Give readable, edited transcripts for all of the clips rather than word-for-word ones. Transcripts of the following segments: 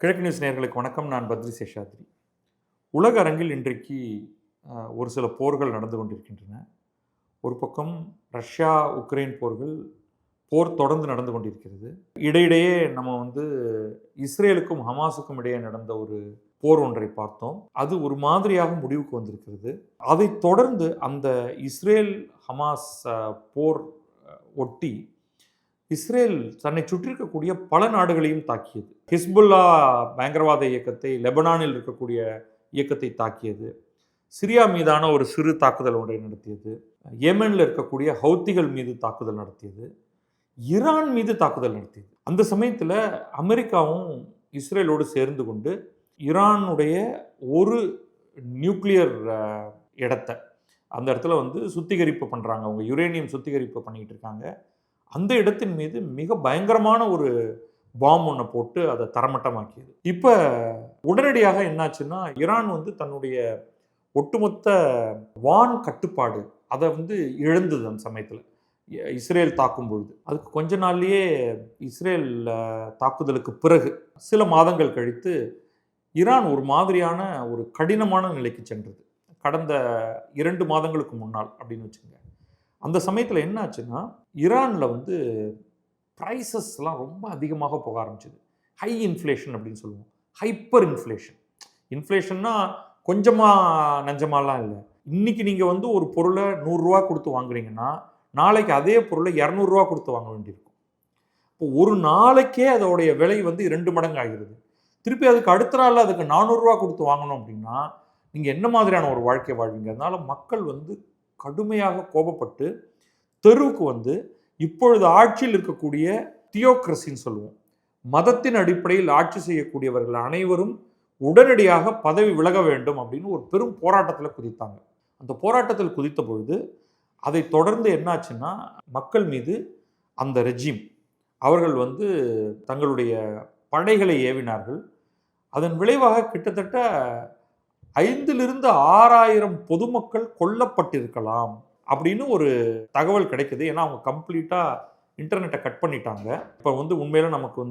கிழக்கு நியூஸ் நேயர்களுக்கு வணக்கம். நான் பத்ரி சேஷாத்ரி. உலக அரங்கில் இன்றைக்கு ஒரு சில போர்கள் நடந்து கொண்டிருக்கின்றன. ஒரு பக்கம் ரஷ்யா, உக்ரைன் போர் தொடர்ந்து நடந்து கொண்டிருக்கிறது. இடையிடையே நம்ம இஸ்ரேலுக்கும் ஹமாஸுக்கும் இடையே நடந்த ஒரு போர் ஒன்றை பார்த்தோம். அது ஒரு மாதிரியாக முடிவுக்கு வந்திருக்கிறது. அதைத் தொடர்ந்து அந்த இஸ்ரேல் ஹமாஸ் போர் ஒட்டி இஸ்ரேல் தன்னை சுற்றியிருக்கக்கூடிய பல நாடுகளையும் தாக்கியது. ஹிஸ்புல்லா பயங்கரவாத இயக்கத்தை, லெபனானில் இருக்கக்கூடிய இயக்கத்தை தாக்கியது. சிரியா மீதான ஒரு சிறு தாக்குதல் ஒன்றை நடத்தியது. ஏமனில் இருக்கக்கூடிய ஹவுத்திகள் மீது தாக்குதல் நடத்தியது. ஈரான் மீது தாக்குதல் நடத்தியது. அந்த சமயத்தில் அமெரிக்காவும் இஸ்ரேலோடு சேர்ந்து கொண்டு ஈரானுடைய ஒரு நியூக்ளியர் இடத்த அந்த இடத்துல சுத்திகரிப்பு பண்ணுறாங்க. அவங்க யுரேனியம் சுத்திகரிப்பு பண்ணிக்கிட்டு இருக்காங்க. அந்த இடத்தின் மீது மிக பயங்கரமான ஒரு பாம் ஒன்றை போட்டு அதை தரமட்டமாக்கியது. இப்போ உடனடியாக என்னாச்சுன்னா, ஈரான் தன்னுடைய ஒட்டுமொத்த வான் கட்டுப்பாடு அதை இழந்தது. அந்த சமயத்தில் இஸ்ரேல் தாக்கும் பொழுது அதுக்கு கொஞ்ச நாள்லேயே இஸ்ரேல் தாக்குதலுக்கு பிறகு சில மாதங்கள் கழித்து ஈரான் ஒரு மாதிரியான ஒரு கடினமான நிலைக்கு சென்றது. கடந்த 2 மாதங்களுக்கு முன்னால் அப்படின்னு வச்சுக்கோங்க. அந்த சமயத்தில் என்ன ஆச்சுன்னா, ஈரானில் ப்ரைஸஸ்லாம் ரொம்ப அதிகமாக போக ஆரம்பிச்சிது. ஹை இன்ஃப்ளேஷன் அப்படின்னு சொல்லுவோம். Hyper inflation. இன்ஃப்ளேஷன்னா கொஞ்சமாக நஞ்சமாலாம் இல்லை. இன்றைக்கி நீங்கள் ஒரு பொருளை 100 ரூபா கொடுத்து வாங்குறீங்கன்னா, நாளைக்கு அதே பொருளை 200 ரூபா கொடுத்து வாங்க வேண்டியிருக்கும். இப்போ ஒரு நாளைக்கே அதோடைய விலை 2 மடங்கு ஆகிறது. திருப்பி அதுக்கு அடுத்த நாள் அதுக்கு 400 ரூபா கொடுத்து வாங்கணும் அப்படின்னா நீங்கள் என்ன மாதிரியான ஒரு வாழ்க்கை வாழ்வீங்க? அதனால் மக்கள் கடுமையாக கோபப்பட்டு தெருவுக்கு இப்பொழுது ஆட்சியில் இருக்கக்கூடிய தியோக்ரசின்னு சொல்லுவோம், மதத்தின் அடிப்படையில் ஆட்சி செய்யக்கூடியவர்கள் அனைவரும் உடனடியாக பதவி விலக வேண்டும் அப்படின்னு ஒரு பெரும் போராட்டத்தில் குதித்தாங்க. அந்த போராட்டத்தில் குதித்த பொழுது அதை தொடர்ந்து என்னாச்சுன்னா, மக்கள் மீது அந்த ரெஜிம் அவர்கள் தங்களுடைய படைகளை ஏவினார்கள். அதன் விளைவாக கிட்டத்தட்ட 5,000 6,000 பொதுமக்கள் கொல்லப்பட்டிருக்கலாம் அப்படின்னு ஒரு தகவல் கிடைக்குது. ஏன்னா அவங்க கம்ப்ளீட்டாக இன்டர்நெட்டை கட் பண்ணிட்டாங்க. இப்போ உண்மையில நமக்கு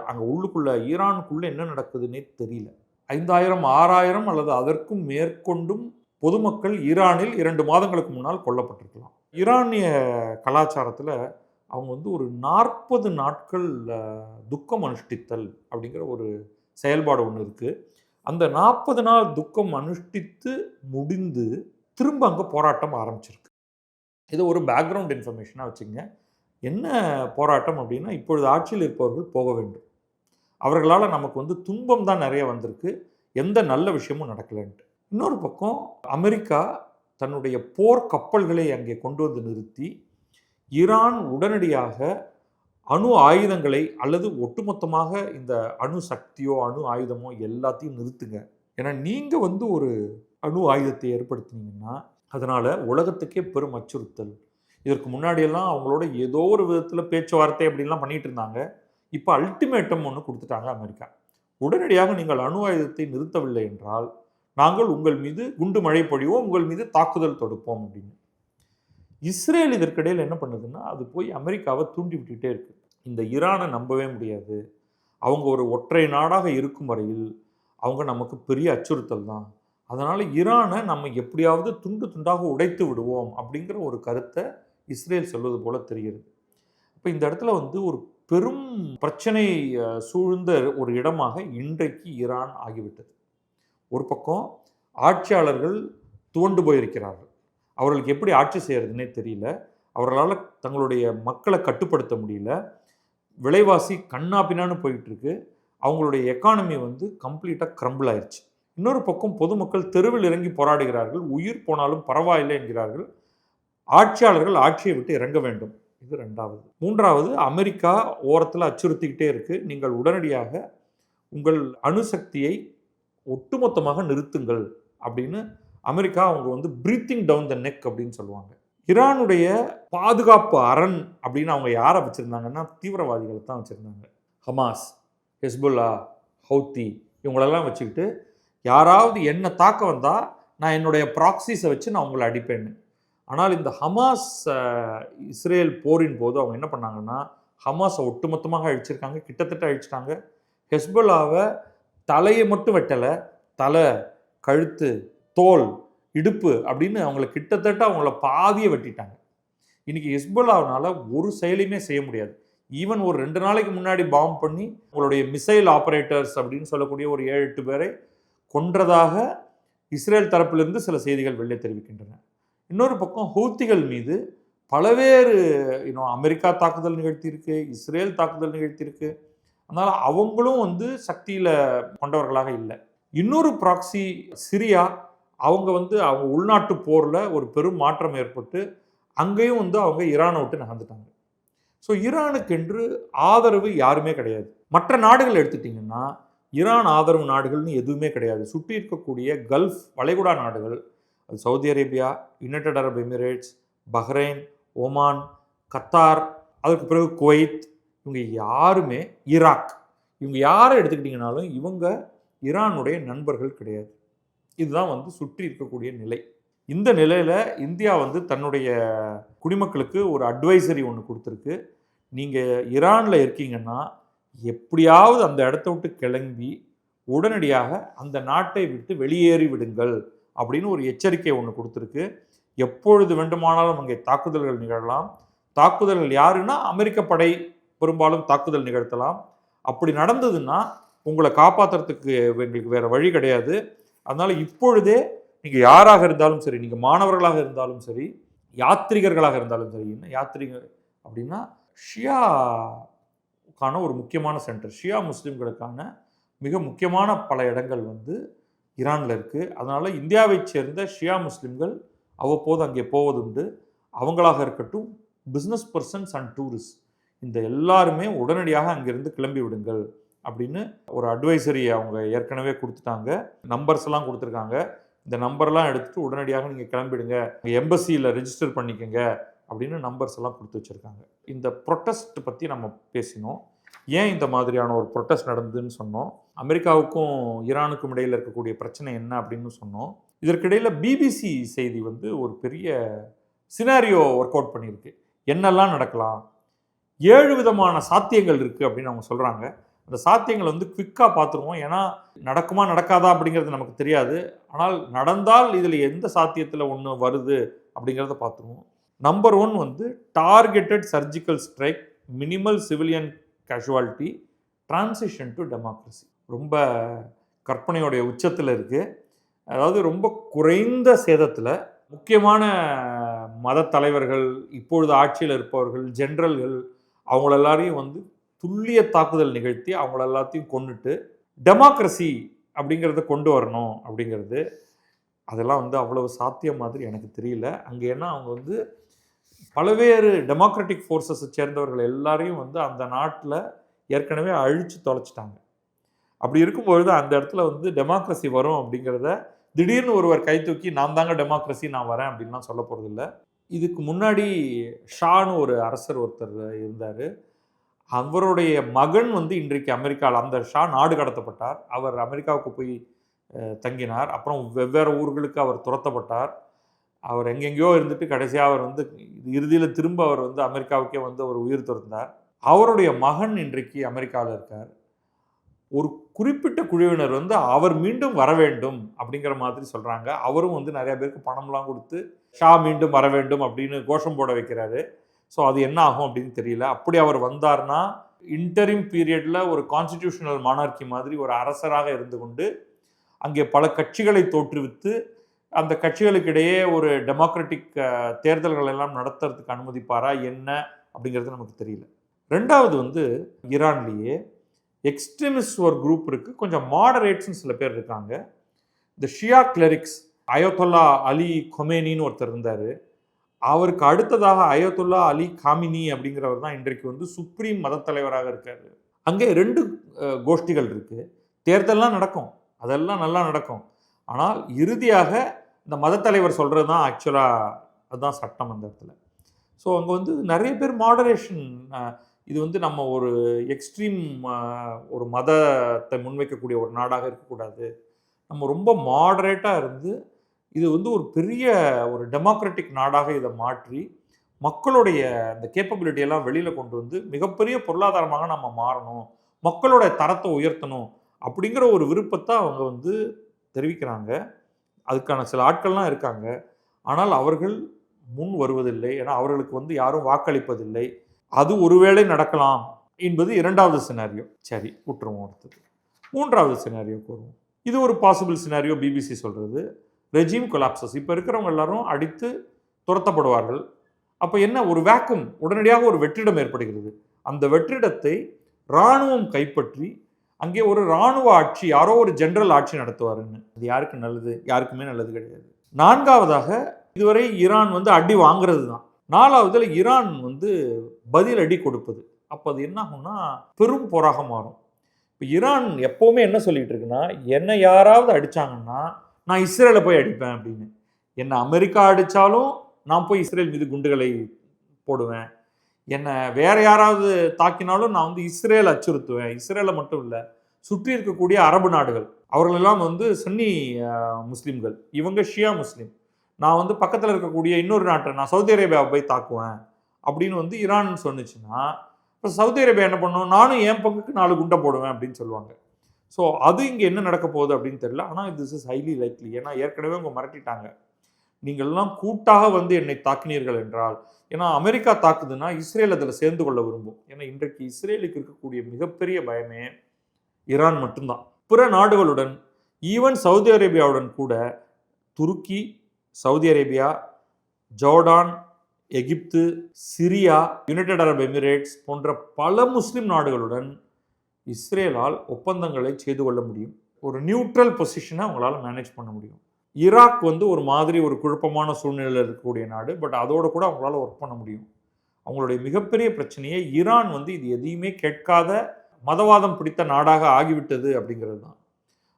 அங்கே உள்ளுக்குள்ளே ஈரானுக்குள்ளே என்ன நடக்குதுன்னே தெரியல. 5,000 6,000 அல்லது அதற்கும் மேற்கொண்டும் பொதுமக்கள் ஈரானில் 2 மாதங்களுக்கு முன்னால் கொல்லப்பட்டிருக்கலாம். ஈரானிய கலாச்சாரத்தில் அவங்க ஒரு 40 நாட்கள் துக்கம் அனுஷ்டித்தல் அப்படிங்கிற ஒரு செயல்பாடு ஒன்று இருக்குது. அந்த 40 நாள் துக்கம் அனுஷ்டித்து முடிந்து திரும்ப அங்கே போராட்டம் ஆரம்பிச்சிருக்கு. இது ஒரு பேக்ரவுண்ட் இன்ஃபர்மேஷனாக வச்சுங்க. என்ன போராட்டம் அப்படின்னா, இப்பொழுது ஆட்சியில் இருப்பவர்கள் போக வேண்டும். அவர்களால் நமக்கு துன்பம் தான் நிறைய வந்திருக்கு, எந்த நல்ல விஷயமும் நடக்கலைன்ட்டு. இன்னொரு பக்கம் அமெரிக்கா தன்னுடைய போர் கப்பல்களை அங்கே கொண்டு நிறுத்தி ஈரான் உடனடியாக அணு ஆயுதங்களை அல்லது ஒட்டுமொத்தமாக இந்த அணு சக்தியோ அணு ஆயுதமோ எல்லாத்தையும் நிறுத்துங்க. ஏன்னா நீங்கள் ஒரு அணு ஆயுதத்தை ஏற்படுத்தினீங்கன்னா அதனால் உலகத்துக்கே பெரும் அச்சுறுத்தல். இதற்கு முன்னாடியெல்லாம் அவங்களோட ஏதோ ஒரு விதத்தில் பேச்சுவார்த்தை அப்படின்லாம் பண்ணிகிட்டு இருந்தாங்க. இப்போ அல்டிமேட்டம் ஒன்று கொடுத்துட்டாங்க அமெரிக்கா. உடனடியாக நீங்கள் அணு ஆயுதத்தை நிறுத்தவில்லை என்றால் நாங்கள் உங்கள் மீது குண்டு மழை பொழிவோம், உங்கள் மீது தாக்குதல் தொடுப்போம் அப்படின்னு. இஸ்ரேல் இதற்கிடையில் என்ன பண்ணுதுன்னா, அது போய் அமெரிக்காவை தூண்டி விட்டுட்டே இருக்கு. இந்த ஈரானை நம்பவே முடியாது, அவங்க ஒரு ஒற்றை நாடாக இருக்கும் வரையில் அவங்க நமக்கு பெரிய அச்சுறுத்தல் தான், அதனால் ஈரானை நம்ம எப்படியாவது துண்டு துண்டாக உடைத்து விடுவோம் அப்படிங்கிற ஒரு கருத்தை இஸ்ரேல் சொல்வது போல தெரிகிறது. இப்போ இந்த இடத்துல ஒரு பெரும் பிரச்சனை சூழ்ந்த ஒரு இடமாக இன்றைக்கு ஈரான் ஆகிவிட்டது. ஒரு பக்கம் ஆட்சியாளர்கள் துவண்டு போயிருக்கிறார்கள். அவர்களுக்கு எப்படி ஆட்சி செய்கிறதுனே தெரியல. அவர்களால் தங்களுடைய மக்களை கட்டுப்படுத்த முடியல. விலைவாசி கண்ணாப்பின்னான்னு போயிட்டுருக்கு. அவங்களுடைய எக்கானமி கம்ப்ளீட்டாக கிரம்பிள் ஆயிடுச்சு. இன்னொரு பக்கம் பொதுமக்கள் தெருவில் இறங்கி போராடுகிறார்கள். உயிர் போனாலும் பரவாயில்லை என்கிறார்கள். ஆட்சியாளர்கள் ஆட்சியை விட்டு இறங்க வேண்டும். இது 2வது. 3வது, அமெரிக்கா ஓரத்தில் அச்சுறுத்திக்கிட்டே இருக்குது. நீங்கள் உடனடியாக உங்கள் அணுசக்தியை ஒட்டுமொத்தமாக நிறுத்துங்கள் அப்படின்னு அமெரிக்கா அவங்க பிரீத்திங் டவுன் த நெக் அப்படின்னு சொல்லுவாங்க. ஈரானுடைய பாதுகாப்பு அரண் அப்படின்னு அவங்க யாரை வச்சுருந்தாங்கன்னா, தீவிரவாதிகளை தான் வச்சுருந்தாங்க. ஹமாஸ், ஹிஸ்புல்லா, ஹவுத்தி இவங்களெல்லாம் வச்சுக்கிட்டு யாராவது என்னை தாக்க வந்தால் நான் என்னுடைய ப்ராக்சிஸை வச்சு நான் உங்களை அடிப்பேன்னு. ஆனால் இந்த ஹமாஸ் இஸ்ரேல் போரின் போது அவங்க என்ன பண்ணாங்கன்னா, ஹமாஸை ஒட்டுமொத்தமாக அழிச்சிருக்காங்க, கிட்டத்தட்ட அழிச்சிட்டாங்க. ஹெஸ்போலாவை தலையை மட்டும் வெட்டலை, தலை, கழுத்து, தோல், இடுப்பு அப்படின்னு அவங்கள கிட்டத்தட்ட அவங்கள பாதியை வெட்டிட்டாங்க. இன்னைக்கு ஹெஸ்போலாவினால ஒரு செயலையுமே செய்ய முடியாது. ஈவன் ஒரு 2 நாளைக்கு முன்னாடி பாம்பு பண்ணி உங்களுடைய மிசைல் ஆபரேட்டர்ஸ் அப்படின்னு சொல்லக்கூடிய ஒரு 7-8 பேரை கொன்றதாக இஸ்ரேல் தரப்பிலிருந்து சில செய்திகள் வெளியே தெரிவிக்கின்றன. இன்னொரு பக்கம் ஹூத்திகள் மீது பலவேறு அமெரிக்கா தாக்குதல் நிகழ்த்தியிருக்கு, இஸ்ரேல் தாக்குதல் நிகழ்த்தியிருக்கு. அதனால அவங்களும் சக்தியில கொண்டவர்களாக இல்லை. இன்னொரு ப்ராக்சி சிரியா, அவங்க அவங்க உள்நாட்டு போர்ல ஒரு பெரும் மாற்றம் ஏற்பட்டு அங்கேயும் அவங்க ஈரானை விட்டு நகர்ந்துட்டாங்க. ஸோ ஈரானுக்கென்று ஆதரவு யாருமே கிடையாது. மற்ற நாடுகள் எடுத்துட்டிங்கன்னா ஈரான் ஆதரவு நாடுகள்னு எதுவுமே கிடையாது. சுற்றி இருக்கக்கூடிய கல்ஃப் வளைகுடா நாடுகள், அது Saudi Arabia, United Arab Emirates, Bahrain, Oman, Qatar, அதுக்கு பிறகு குவைத், இவங்க யாருமே, ஈராக், இவங்க யாரை எடுத்துக்கிட்டிங்கனாலும் இவங்க ஈரானுடைய நண்பர்கள் கிடையாது. இதுதான் சுற்றி இருக்கக்கூடிய நிலை. இந்த நிலையில் இந்தியா தன்னுடைய குடிமக்களுக்கு ஒரு அட்வைசரி ஒன்று கொடுத்துருக்கு. நீங்கள் ஈரானில் இருக்கீங்கன்னா எப்படியாவது அந்த இடத்த விட்டு கிளம்பி உடனடியாக அந்த நாட்டை விட்டு வெளியேறி விடுங்கள் அப்படின்னு ஒரு எச்சரிக்கை ஒன்று கொடுத்துருக்கு. எப்பொழுது வேண்டுமானாலும் அங்கே தாக்குதல்கள் நிகழலாம். தாக்குதல்கள் யாருன்னா அமெரிக்க படை பெரும்பாலும் தாக்குதல் நிகழ்த்தலாம். அப்படி நடந்ததுன்னா உங்களை காப்பாற்றுறதுக்கு எங்களுக்கு வேறு வழி கிடையாது. அதனால் இப்பொழுதே நீங்கள் யாராக இருந்தாலும் சரி, நீங்கள் மாணவர்களாக இருந்தாலும் சரி, யாத்ரிகர்களாக இருந்தாலும் சரி, என்ன யாத்ரிகர் அப்படின்னா ஷியாக்கான ஒரு முக்கியமான சென்டர், ஷியா முஸ்லீம்களுக்கான மிக முக்கியமான பல இடங்கள் ஈரானில் இருக்குது. அதனால் இந்தியாவை சேர்ந்த ஷியா முஸ்லீம்கள் அவ்வப்போது அங்கே போவதுண்டு. அவங்களாக இருக்கட்டும், பிஸ்னஸ் பர்சன்ஸ் அண்ட் டூரிஸ்ட், இந்த எல்லாருமே உடனடியாக அங்கிருந்து கிளம்பி விடுங்கள் அப்படின்னு ஒரு அட்வைசரி அவங்க ஏற்கனவே கொடுத்துட்டாங்க. நம்பர்ஸ் எல்லாம் கொடுத்துருக்காங்க. இந்த நம்பர்லாம் எடுத்துகிட்டு உடனடியாக நீங்கள் கிளம்பிடுங்க, எம்பசியில் ரெஜிஸ்டர் பண்ணிக்கோங்க அப்படின்னு நம்பர்ஸ் எல்லாம் கொடுத்து வச்சுருக்காங்க. இந்த ப்ரொட்டஸ்ட் பற்றி நம்ம பேசினோம். ஏன் இந்த மாதிரியான ஒரு ப்ரொட்டஸ்ட் நடந்ததுன்னு சொன்னோம். அமெரிக்காவுக்கும் ஈரானுக்கும் இடையில் இருக்கக்கூடிய பிரச்சனை என்ன அப்படின்னு சொன்னோம். இதற்கிடையில் பிபிசி செய்தி ஒரு பெரிய சினாரியோ ஒர்க் அவுட் பண்ணியிருக்கு. என்னெல்லாம் நடக்கலாம், 7 விதமான சாத்தியங்கள் இருக்குது அப்படின்னு அவங்க சொல்கிறாங்க. அந்த சாத்தியங்கள் குவிக்காக பார்த்துருவோம். ஏன்னா நடக்குமா நடக்காதா அப்படிங்கிறது நமக்கு தெரியாது. ஆனால் நடந்தால் இதில் எந்த சாத்தியத்தில் ஒன்று வருது அப்படிங்கிறத பார்த்துருவோம். Number 1 targeted surgical strike, minimal civilian casualty, transition to democracy. ரொம்ப கற்பனையோடைய உச்சத்தில் இருக்குது. அதாவது ரொம்ப குறைந்த சேதத்தில் முக்கியமான மத தலைவர்கள், இப்பொழுது ஆட்சியில் இருப்பவர்கள், ஜென்ரல்கள், அவங்கள எல்லாரையும் துல்லிய தாக்குதல் நிகழ்த்தி அவங்கள எல்லாத்தையும் கொண்டுட்டு டெமோக்ரஸி அப்படிங்கிறத கொண்டு வரணும் அப்படிங்கிறது, அதெல்லாம் அவ்வளவு சாத்தியம் மாதிரி எனக்கு தெரியல. அங்கே ஏன்னா அவங்க பல்வேறு டெமோக்ராட்டிக் ஃபோர்ஸஸை சேர்ந்தவர்கள் எல்லாரையும் அந்த நாட்டில் ஏற்கனவே அழித்து தொலைச்சிட்டாங்க. அப்படி இருக்கும்பொழுது அந்த இடத்துல டெமோக்ரஸி வரும் அப்படிங்கிறத திடீர்னு ஒருவர் கை தூக்கி நான் தாங்க டெமோக்ரஸி, நான் வரேன் அப்படின்லாம் சொல்ல போகிறதில்ல. இதுக்கு முன்னாடி ஷான்னு ஒரு அரசர் ஒருத்தர் இருந்தார். அவருடைய மகன் இன்றைக்கு அமெரிக்காவில், அந்த ஷா நாடு கடத்தப்பட்டார். அவர் அமெரிக்காவுக்கு போய் தங்கினார். அப்புறம் வெவ்வேறு ஊர்களுக்கு அவர் துரத்தப்பட்டார். அவர் எங்கெங்கேயோ இருந்துட்டு கடைசியாக அவர் இறுதியில் திரும்ப அவர் அமெரிக்காவுக்கே அவர் உயிர் துறந்தார். அவருடைய மகன் இன்றைக்கு அமெரிக்காவில் இருக்கார். ஒரு குறிப்பிட்ட குழுவினர் அவர் மீண்டும் வர வேண்டும் அப்படிங்கிற மாதிரி சொல்கிறாங்க. அவரும் நிறைய பேருக்கு பணம்லாம் கொடுத்து ஷா மீண்டும் வர வேண்டும் அப்படின்னு கோஷம் போட வைக்கிறாரு. ஸோ அது என்ன ஆகும் அப்படின்னு தெரியல. அப்படி அவர் வந்தார்னா இன்டரிம் பீரியடில் ஒரு கான்ஸ்டிடியூஷனல் மானார்கி மாதிரி ஒரு அரசராக இருந்து கொண்டு அங்கே பல கட்சிகளை தோற்றுவித்து அந்த கட்சிகளுக்கு இடையே ஒரு டெமோக்ராட்டிக் தேர்தல்கள் எல்லாம் நடத்துறதுக்கு அனுமதிப்பாரா என்ன அப்படிங்கிறது நமக்கு தெரியல. ரெண்டாவது ஈரான்லேயே எக்ஸ்ட்ரீமிஸ்ட் ஒரு குரூப் இருக்குது, கொஞ்சம் மாடரேட்ஸ்னு சில பேர் இருக்காங்க. இந்த ஷியா கிளரிக்ஸ், அயோத்தொல்லா அலி கொமேனின்னு ஒருத்தர் இருந்தார். அவருக்கு அடுத்ததாக அயோத்துல்லா அலி காமினி அப்படிங்கிறவர் தான் இன்றைக்கு சுப்ரீம் மத தலைவராக இருக்கார். அங்கே 2 கோஷ்டிகள் இருக்குது. தேர்தல்லாம் நடக்கும், அதெல்லாம் நல்லா நடக்கும். ஆனால் இறுதியாக இந்த மத தலைவர் சொல்கிறது தான் ஆக்சுவலாக அதுதான் சட்டம் அந்த இடத்துல. ஸோ அங்கே நிறைய பேர் மாடரேஷன், இது நம்ம ஒரு எக்ஸ்ட்ரீம் ஒரு மதத்தை முன்வைக்கக்கூடிய ஒரு நாடாக இருக்கக்கூடாது. நம்ம ரொம்ப மாடரேட்டாக இருந்து இது ஒரு பெரிய ஒரு டெமோக்ராட்டிக் நாடாக இதை மாற்றி மக்களுடைய இந்த கேப்பபிலிட்டியெல்லாம் வெளியில் கொண்டு மிகப்பெரிய பொருளாதாரமாக நம்ம மாறணும், மக்களோட தரத்தை உயர்த்தணும் அப்படிங்கிற ஒரு விருப்பத்தை அவங்க வந்து தெரிவிக்கிறாங்க. அதுக்கான சில ஆட்கள்லாம் இருக்காங்க. ஆனால் அவர்கள் முன் வருவதில்லை. ஏன்னா அவர்களுக்கு வந்து யாரும் வாக்களிப்பதில்லை. அது ஒருவேளை நடக்கலாம் என்பது 2வது சினாரியோ. சரி, விட்டுருவோம். அடுத்தது 3வது சினாரியோக்கு வருவோம். இது ஒரு பாசிபிள் சினாரியோ பிபிசி சொல்றது. Regime collapses. இப்போ இருக்கிறவங்க எல்லாரும் அடித்து துரத்தப்படுவார்கள். அப்போ என்ன, ஒரு வேக்கம், உடனடியாக ஒரு வெற்றிடம் ஏற்படுகிறது. அந்த வெற்றிடத்தை இராணுவம் கைப்பற்றி அங்கே ஒரு இராணுவ ஆட்சி, யாரோ ஒரு ஜெனரல் ஆட்சி நடத்துவாருன்னு. அது யாருக்கு நல்லது? யாருக்குமே நல்லது கிடையாது. 4வதாக இதுவரை ஈரான் வந்து அடி வாங்குறது தான். 4வதுல ஈரான் வந்து பதில் அடி கொடுப்பது. அப்போ அது என்ன ஆகும்னா பெரும் போராக மாறும். இப்போ ஈரான் எப்போவுமே என்ன சொல்லிட்டு இருக்குன்னா, என்னை யாராவது அடித்தாங்கன்னா நான் இஸ்ரேலை போய் அடிப்பேன் அப்படின்னு. என்னை அமெரிக்கா அடித்தாலும் நான் போய் இஸ்ரேல் மீது குண்டுகளை போடுவேன். என்னை வேற யாராவது தாக்கினாலும் நான் வந்து இஸ்ரேல் அச்சுறுத்துவேன். இஸ்ரேலை மட்டும் இல்லை, சுற்றி இருக்கக்கூடிய அரபு நாடுகள், அவர்களெல்லாம் வந்து சன்னி முஸ்லீம்கள், இவங்க ஷியா முஸ்லீம். நான் வந்து பக்கத்தில் இருக்கக்கூடிய இன்னொரு நாட்டை, நான் சவுதி அரேபியாவை போய் தாக்குவேன் அப்படின்னு வந்து ஈரான் சொன்னிச்சுன்னா, இப்போ சவுதி அரேபியா என்ன பண்ணும், நானும் என் பங்குக்கு 4 குண்டை போடுவேன் அப்படின்னு சொல்லுவாங்க. ஸோ அது இங்கே என்ன நடக்க போகுது அப்படின்னு தெரியல. ஆனால் திஸ் இஸ் ஹைலி லைக்லி. ஏன்னா ஏற்கனவே அவங்க மிரட்டிட்டாங்க, நீங்கள்லாம் கூட்டாக வந்து என்னை தாக்கினீர்கள் என்றால், ஏன்னா அமெரிக்கா தாக்குதுன்னா இஸ்ரேல் அதில் சேர்ந்து கொள்ள விரும்பும். ஏன்னா இன்றைக்கு இஸ்ரேலுக்கு இருக்கக்கூடிய மிகப்பெரிய பயமே ஈரான் மட்டும்தான். பிற நாடுகளுடன், ஈவன் சவுதி அரேபியாவுடன் கூட, துருக்கி, சவுதி அரேபியா, ஜோர்டான், எகிப்து, சிரியா, யுனைடெட் அரப் எமிரேட்ஸ் போன்ற பல முஸ்லிம் நாடுகளுடன் இஸ்ரேலால் ஒப்பந்தங்களை செய்து கொள்ள முடியும். ஒரு நியூட்ரல் பொசிஷனை அவங்களால மேனேஜ் பண்ண முடியும். ஈராக் வந்து ஒரு மாதிரி ஒரு குழப்பமான சூழ்நிலையில் இருக்கக்கூடிய நாடு. பட் அதோட கூட அவங்களால ஒர்க் பண்ண முடியும். அவங்களுடைய மிகப்பெரிய பிரச்சனையே ஈரான் வந்து இது எதையுமே கேட்காத மதவாதம் பிடித்த நாடாக ஆகிவிட்டது அப்படிங்கிறது தான்.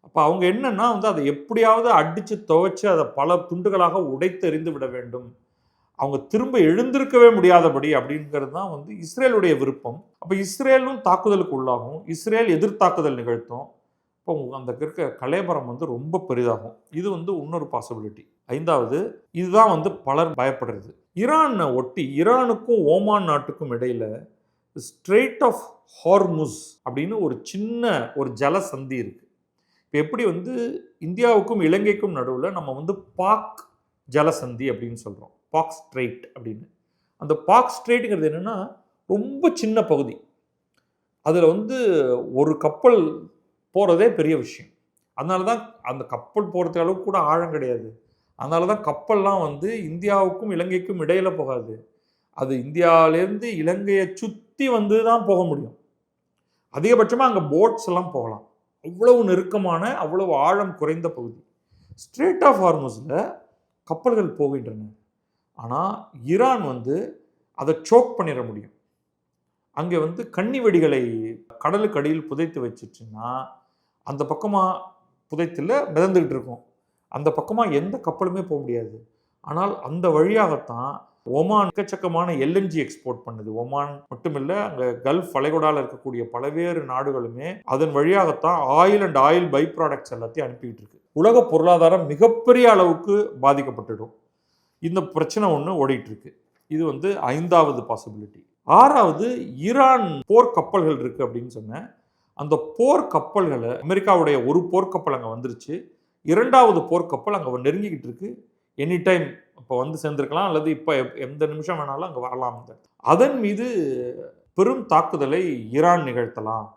அப்போ அவங்க என்னன்னா வந்து அதை எப்படியாவது அடித்து துவைச்சு அதை பல துண்டுகளாக உடைத்து எறிந்து விட வேண்டும், அவங்க திரும்ப எழுந்திருக்கவே முடியாதபடி அப்படிங்கிறது தான் வந்து இஸ்ரேலுடைய விருப்பம். அப்போ இஸ்ரேலும் தாக்குதலுக்கு உள்ளாகும், இஸ்ரேல் எதிர்த்தாக்குதல் நிகழ்த்தும். இப்போ அந்த இருக்க கலேபரம் வந்து ரொம்ப பெரிதாகும். இது வந்து இன்னொரு பாசிபிலிட்டி. 5வது, இதுதான் வந்து பலர் பயப்படுறது. ஈரானை ஒட்டி ஈரானுக்கும் ஓமான் நாட்டுக்கும் இடையில ஸ்ட்ரெய்ட் ஆஃப் ஹார்முஸ் அப்படின்னு ஒரு சின்ன ஒரு ஜலசந்தி இருக்கு. இப்போ எப்படி வந்து இந்தியாவுக்கும் இலங்கைக்கும் நடுவில் நம்ம வந்து பாக் ஜலசந்தி அப்படின்னு சொல்கிறோம், பாக் ஸ்ட்ரெய்ட் அப்படின்னு. அந்த பாக் ஸ்ட்ரெய்ட்டுங்கிறது என்னென்னா ரொம்ப சின்ன பகுதி. அதில் வந்து ஒரு கப்பல் போகிறதே பெரிய விஷயம். அதனால தான் அந்த கப்பல் போகிறதுக்கு அளவுக்கு கூட ஆழம் கிடையாது. அதனால தான் கப்பல்லாம் வந்து இந்தியாவுக்கும் இலங்கைக்கும் இடையில் போகாது. அது இந்தியாவிலேருந்து இலங்கையை சுற்றி வந்து தான் போக முடியும். அதிகபட்சமாக அங்கே போட்ஸ் எல்லாம் போகலாம். அவ்வளவு நெருக்கமான, அவ்வளவு ஆழம் குறைந்த பகுதி. ஸ்ட்ரெய்ட் ஆஃப் ஹார்முஸில் கப்பல்கள் போகின்றன. ஆனால் ஈரான் வந்து அதை சோக் பண்ணிட முடியும். அங்கே வந்து கன்னி வெடிகளை கடலுக்கு அடியில் புதைத்து வச்சிச்சுன்னா, அந்த பக்கமாக புதைத்தில் மிதந்துக்கிட்டு இருக்கும், அந்த பக்கமாக எந்த கப்பலுமே போக முடியாது. ஆனால் அந்த வழியாகத்தான் ஒமான் எக்கச்சக்கமான எல்என்ஜி எக்ஸ்போர்ட் பண்ணுது. ஒமான் மட்டுமில்லை, அங்கே கல்ஃப் வளைகுடாவில் இருக்கக்கூடிய பல்வேறு நாடுகளுமே அதன் வழியாகத்தான் oil and oil by products எல்லாத்தையும் அனுப்பிக்கிட்டு இருக்கு. உலக பொருளாதாரம் மிகப்பெரிய அளவுக்கு பாதிக்கப்பட்டுடும். இந்த பிரச்சனை ஒன்று ஓடிட்டு இருக்கு. இது வந்து 5வது பாசிபிலிட்டி. 6வது, ஈரான் போர்க்கப்பல்கள் இருக்கு அப்படின்னு சொன்னேன். அந்த போர்க்கப்பல்களை, அமெரிக்காவுடைய ஒரு போர்க்கப்பல் அங்கே வந்துருச்சு, 2வது போர்க்கப்பல் அங்கே நெருங்கிக்கிட்டு இருக்கு. எனி டைம் இப்போ வந்து சேர்ந்துருக்கலாம், அல்லது இப்போ எந்த நிமிஷம் வேணாலும் அங்கே வரலாம். அதன் மீது பெரும் தாக்குதலை ஈரான் நிகழ்த்தலாம்,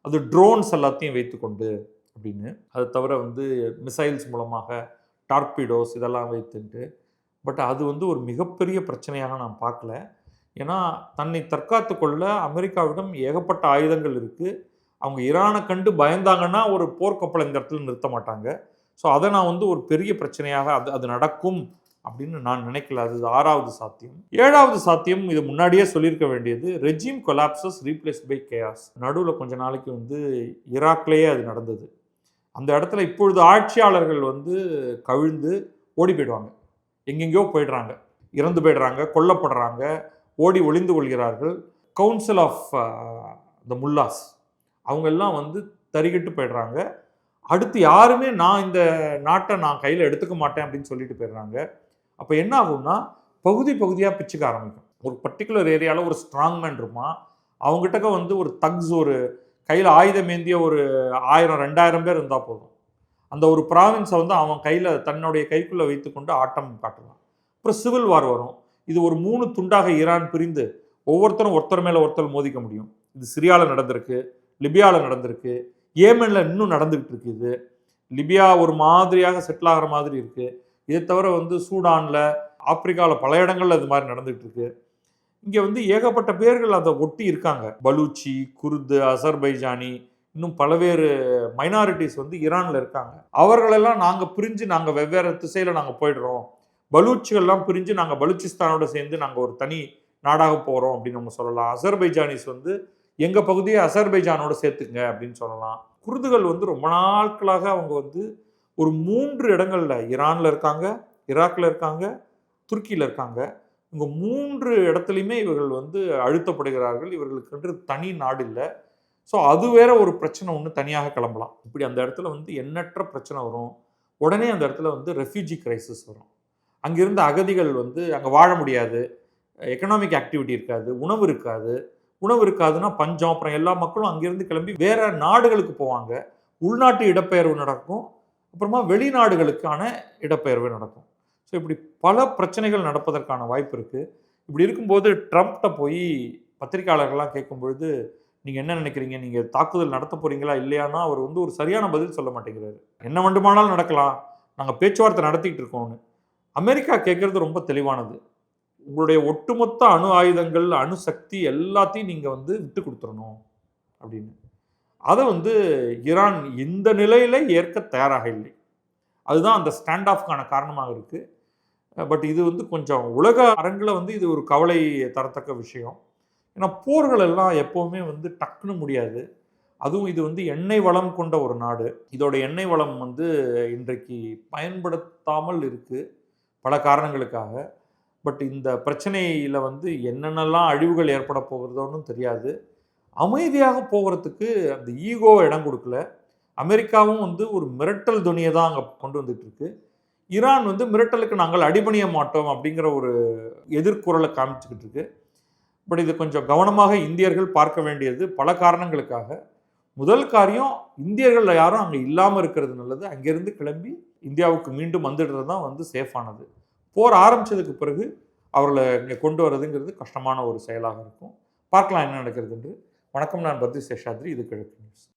அது ட்ரோன்ஸ் எல்லாத்தையும் வைத்துக்கொண்டு அப்படின்னு. அது தவிர வந்து மிசைல்ஸ் மூலமாக டார்பிடோஸ் இதெல்லாம் வைத்துட்டு. பட் அது வந்து ஒரு மிகப்பெரிய பிரச்சனையாக நான் பார்க்கல. ஏன்னா தன்னை தற்காத்து கொள்ள அமெரிக்காவிடம் ஏகப்பட்ட ஆயுதங்கள் இருக்குது. அவங்க ஈரானை கண்டு பயந்தாங்கன்னா ஒரு போர்க்கப்பல் இந்த இடத்துல நிறுத்த மாட்டாங்க. ஸோ அதை நான் வந்து ஒரு பெரிய பிரச்சனையாக அது நடக்கும் அப்படின்னு நான் நினைக்கல. அது 6வது சாத்தியம். 7வது சாத்தியம், இது முன்னாடியே சொல்லியிருக்க வேண்டியது, regime collapses replace by chaos. நடுவில் கொஞ்ச நாளைக்கு வந்து ஈராக்லேயே அது நடந்தது. அந்த இடத்துல இப்பொழுது ஆட்சியாளர்கள் வந்து கவிழ்ந்து ஓடி போயிடுவாங்க, எங்கெங்கேயோ போயிடுறாங்க, இறந்து போயிடுறாங்க, கொல்லப்படுறாங்க, ஓடி ஒளிந்து கொள்கிறார்கள். கவுன்சில் ஆஃப் த முல்லாஸ் அவங்கெல்லாம் வந்து தறிகட்டு போயிடுறாங்க. அடுத்து யாருமே நான் இந்த நாட்டை நான் கையில் எடுத்துக்க மாட்டேன் அப்படின்னு சொல்லிட்டு போயிடுறாங்க. அப்போ என்ன ஆகும்னா பகுதி பகுதியாக பிச்சுக்க ஆரம்பிக்கும். ஒரு பர்டிகுலர் ஏரியாவில் ஒரு ஸ்ட்ராங் மேன் இருப்பான், அவங்ககிட்ட வந்து ஒரு தக்ஸ், ஒரு கையில் ஆயுதம் ஏந்திய ஒரு 1000 2000 பேர் இருந்தால் போதும். அந்த ஒரு ப்ராவின்ஸை வந்து அவன் கையில் தன்னுடைய கைக்குள்ளே வைத்துக்கொண்டு ஆட்டம் காட்டலாம். அப்புறம் சிவில் வார் வரும். இது ஒரு 3 துண்டாக ஈரான் பிரிந்து ஒவ்வொருத்தரும் ஒருத்தர் மேலே ஒருத்தர் மோதிக்க முடியும். இது சிரியாவில் நடந்திருக்கு, லிபியாவில் நடந்திருக்கு, ஏமனில் இன்னும் நடந்துகிட்டு இருக்கு. இது லிபியா ஒரு மாதிரியாக செட்டில் ஆகிற மாதிரி இருக்குது. இதை தவிர வந்து சூடானில், ஆப்பிரிக்காவில் பல இடங்கள்ல இது மாதிரி நடந்துகிட்டு இருக்கு. இங்கே வந்து ஏகப்பட்ட பேர்கள் அதை ஒட்டி இருக்காங்க. பலூச்சி, குர்து, அசர்பைஜானி, இன்னும் பல்வேறு மைனாரிட்டிஸ் வந்து ஈரானில் இருக்காங்க. அவர்களெல்லாம் நாங்கள் பிரிஞ்சு நாங்கள் வெவ்வேறு திசையில் நாங்கள் போயிடுறோம், பலூச்சிகள்லாம் பிரிஞ்சு நாங்கள் பலூச்சிஸ்தானோட சேர்ந்து நாங்கள் ஒரு தனி நாடாக போகிறோம் அப்படின்னு நம்ம சொல்லலாம். அசர்பைஜானிஸ் வந்து எங்கள் பகுதியை அசர்பைஜானோட சேர்த்துங்க அப்படின்னு சொல்லலாம். குர்துகள் வந்து ரொம்ப நாட்களாக அவங்க வந்து ஒரு 3 இடங்கள்ல ஈரானில் இருக்காங்க, ஈராக்கில் இருக்காங்க, துருக்கியில் இருக்காங்க. இங்கே 3 இடத்துலையுமே இவர்கள் வந்து அழுத்தப்படுகிறார்கள். இவர்களுக்கு தனி நாடு இல்லை. ஸோ அது வேற ஒரு பிரச்சனை ஒன்று தனியாக கிளம்பலாம். இப்படி அந்த இடத்துல வந்து எண்ணற்ற பிரச்சனை வரும். உடனே அந்த இடத்துல வந்து ரெஃப்யூஜி கிரைசிஸ் வரும். அங்கிருந்த அகதிகள் வந்து அங்கே வாழ முடியாது, எக்கனாமிக் ஆக்டிவிட்டி இருக்காது, உணவு இருக்காது. உணவு இருக்காதுன்னா பஞ்சம். அப்புறம் எல்லா மக்களும் அங்கிருந்து கிளம்பி வேற நாடுகளுக்கு போவாங்க. உள்நாட்டு இடப்பெயர்வு நடக்கும், அப்புறமா வெளிநாடுகளுக்கான இடப்பெயர்வு நடக்கும். ஸோ இப்படி பல பிரச்சனைகள் நடப்பதற்கான வாய்ப்பு இருக்குது. இப்படி இருக்கும்போது ட்ரம்ப்கிட்ட போய் பத்திரிகையாளர்கள்லாம் கேட்கும்பொழுது, நீங்கள் என்ன நினைக்கிறீங்க, நீங்கள் தாக்குதல் நடத்த போகிறீங்களா இல்லையானா அவர் வந்து ஒரு சரியான பதில் சொல்ல மாட்டேங்கிறாரு. என்ன வேண்டுமானாலும் நடக்கலாம், நாங்கள் பேச்சுவார்த்தை நடத்திட்டு இருக்கோம்னு. அமெரிக்கா கேட்குறது ரொம்ப தெளிவானது. உங்களுடைய ஒட்டுமொத்த அணு ஆயுதங்கள், அணு சக்தி எல்லாத்தையும் நீங்கள் வந்து விட்டு கொடுத்துடணும் அப்படின்னு. அதை வந்து ஈரான் இந்த நிலையில் ஏற்க தயாராக இல்லை. அதுதான் அந்த ஸ்டாண்ட் ஆஃப்கான காரணமாக இருக்குது. பட் இது வந்து கொஞ்சம் உலக அரங்கில் வந்து இது ஒரு கவலை தரத்தக்க விஷயம். ஏன்னா போர்கள் எல்லாம் எப்போவுமே வந்து டக்குன்னு முடியாது. அதுவும் இது வந்து எண்ணெய் வளம் கொண்ட ஒரு நாடு. இதோட எண்ணெய் வளம் வந்து இன்றைக்கு பயன்படுத்தாமல் இருக்குது பல காரணங்களுக்காக. பட் இந்த பிரச்சனையில் வந்து என்னென்னலாம் அழிவுகள் ஏற்பட போகிறதோன்னு தெரியாது. அமைதியாக போகிறதுக்கு அந்த ஈகோ இடம் கொடுக்கல. அமெரிக்காவும் வந்து ஒரு மிரட்டல் துணியை தான் அங்கே கொண்டு வந்துட்டு இருக்கு. ஈரான் வந்து மிரட்டலுக்கு நாங்கள் அடிபணிய மாட்டோம் அப்படிங்கிற ஒரு எதிர்குரலை காமிச்சுக்கிட்டு இருக்கு. பட் இது கொஞ்சம் கவனமாக இந்தியர்கள் பார்க்க வேண்டியது பல காரணங்களுக்காக. முதல் காரியம், இந்தியர்கள் யாரும் அங்கே இல்லாமல் இருக்கிறது நல்லது. அங்கேருந்து கிளம்பி இந்தியாவுக்கு மீண்டும் வந்துடுறது தான் வந்து சேஃபானது. போர் ஆரம்பித்ததுக்கு பிறகு அவர்களை இங்கே கொண்டு வரதுங்கிறது கஷ்டமான ஒரு செயலாக இருக்கும். பார்க்கலாம் என்ன நடக்கிறது என்று. வணக்கம், நான் பத்ரி சேஷாத்ரி, இது கிழக்கு நியூஸ்.